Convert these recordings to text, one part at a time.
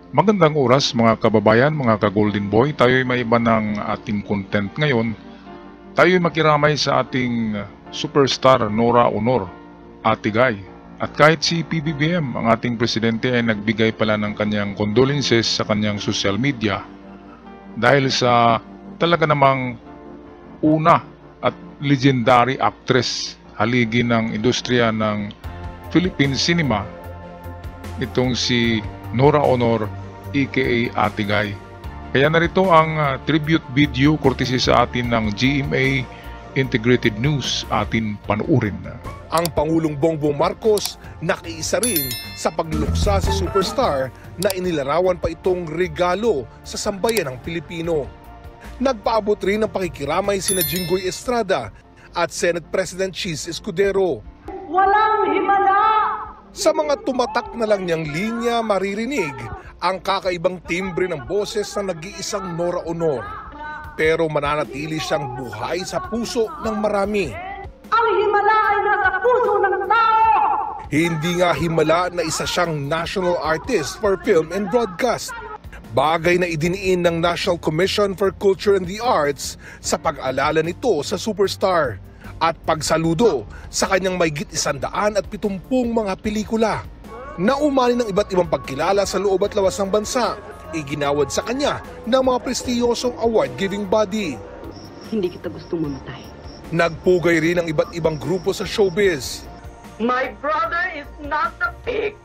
Magandang oras mga kababayan, mga ka-Golden Boy. Tayo'y may iba ng ating content ngayon. Tayo'y makiramay sa ating superstar Nora Honor, Ate Guy. At kahit si PBBM, ang ating presidente, ay nagbigay pala ng kanyang condolences sa kanyang social media dahil sa talaga namang una at legendary actress, haligi ng industriya ng Philippine cinema, itong si Nora Honor aka Ate Guy. Kaya narito ang tribute video courtesy sa atin ng GMA Integrated News, atin panuurin. Ang Pangulong Bongbong Marcos nakiisa rin sa pagluksa sa superstar na inilarawan pa itong regalo sa sambayan ng Pilipino. Nagpaabot rin ng pakikiramay sina Jinggoy Estrada at Senate President Cheese Escudero. Walang himala! Sa mga tumatak na lang niyang linya maririnig ang kakaibang timbre ng boses ng nag-iisang Nora Honor. Pero mananatili siyang buhay sa puso ng marami. Ang himala ay nasa puso ng tao! Hindi nga himala na isa siyang national artist for film and broadcast. Bagay na idiniin ng National Commission for Culture and the Arts sa pag-alala nito sa superstar at pagsaludo sa kanyang mahigit 170 mga pelikula. Naumani ng iba't ibang pagkilala sa loob at lawas ng bansa, iginawad sa kanya ng mga prestiyosong award-giving body. Hindi kita gustong mamatay. Nagpugay rin ang iba't ibang grupo sa showbiz. My brother is not a pig!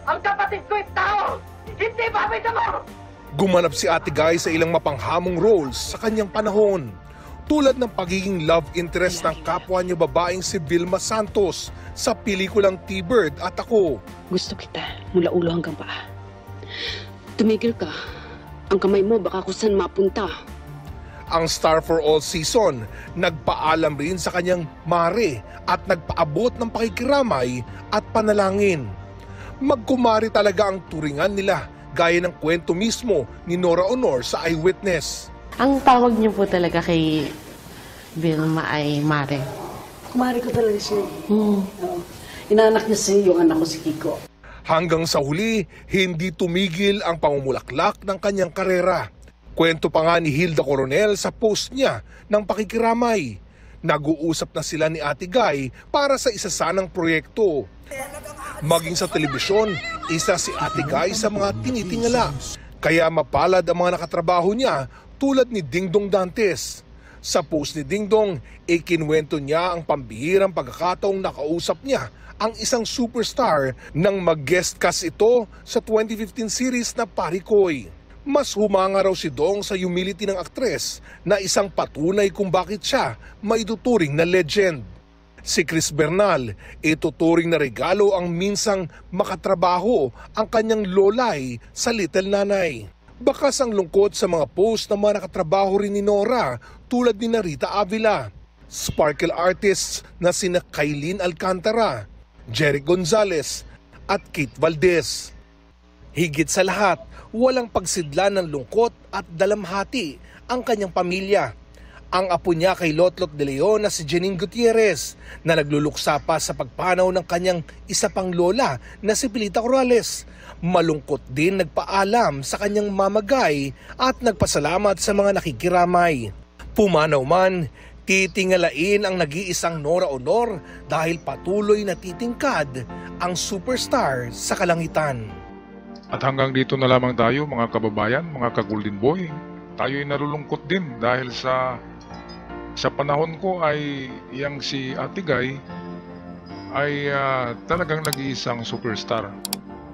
Ang kapatid ko ay tao! Hindi babay mo! Gumanap si Ate Guy sa ilang mapanghamong roles sa kanyang panahon, tulad ng pagiging love interest ng kapwa niya babaeng si Vilma Santos sa pelikulang T-Bird at Ako. Gusto kita mula ulo hanggang paa. Tumigil ka. Ang kamay mo baka kung saan mapunta. Ang Star for All season, nagpaalam rin sa kanyang mare at nagpaabot ng pakikiramay at panalangin. Magkumari talaga ang turingan nila, gaya ng kwento mismo ni Nora Honor sa Eyewitness. Ang tawag niyo po talaga kay Vilma ay Mare. Kumari ko talaga siya. Inaanak niya siya yung anak ko si Kiko. Hanggang sa huli, hindi tumigil ang pangumulaklak ng kanyang karera. Kwento pa nga ni Hilda Coronel sa post niya ng pakikiramay. Nag-uusap na sila ni Ate Guy para sa isa sanang proyekto. Maging sa telebisyon, isa si Ate Guy sa mga tinitingala. Kaya mapalad ang mga nakatrabaho niya tulad ni Dingdong Dantes. Sa post ni Dingdong, ikinwento niya ang pambihirang pagkakataong nakausap niya ang isang superstar nang mag-guest cast ito sa 2015 series na Parikoy. Mas humanga raw si Dong sa humility ng aktres na isang patunay kung bakit siya maituturing na legend. Si Chris Bernal, ituturing na regalo ang minsang makatrabaho ang kanyang lolay sa Little Nanay. Bakas ang lungkot sa mga post ng mga nakatrabaho rin ni Nora tulad ni Narita Avila, sparkle artists na sina Kailin Alcantara, Jerry Gonzalez at Kate Valdez. Higit sa lahat, walang pagsidla ng lungkot at dalamhati ang kanyang pamilya. Ang apo niya kay Lotlot de Leon na si Janine Gutierrez na nagluluksa pa sa pagpanaw ng kanyang isa pang lola na si Pilita Corrales. Malungkot din nagpaalam sa kanyang mamagay at nagpasalamat sa mga nakikiramay. Pumanaw man, titingalain ang nag-iisang Nora Honor dahil patuloy na titingkad ang superstar sa kalangitan. At hanggang dito na lamang tayo mga kababayan, mga ka-Golden Boy. Tayo'y nalulungkot din dahil sa panahon ko ay yang si Ate Guy ay talagang nag-iisang superstar.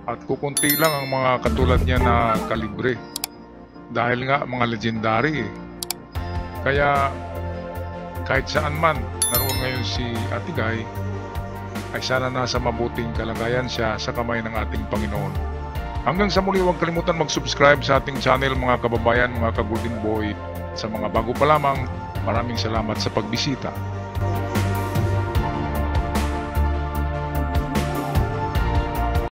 At kukunti lang ang mga katulad niya na kalibre. Dahil nga mga legendary eh. Kaya kahit saan man naroon ngayon si Ate Guy, ay sana nasa mabuting kalagayan siya sa kamay ng ating Panginoon. Hanggang sa muli, huwag kalimutan mag-subscribe sa ating channel mga kababayan, mga ka-Golden Boy. Sa mga bago pa lamang, maraming salamat sa pagbisita.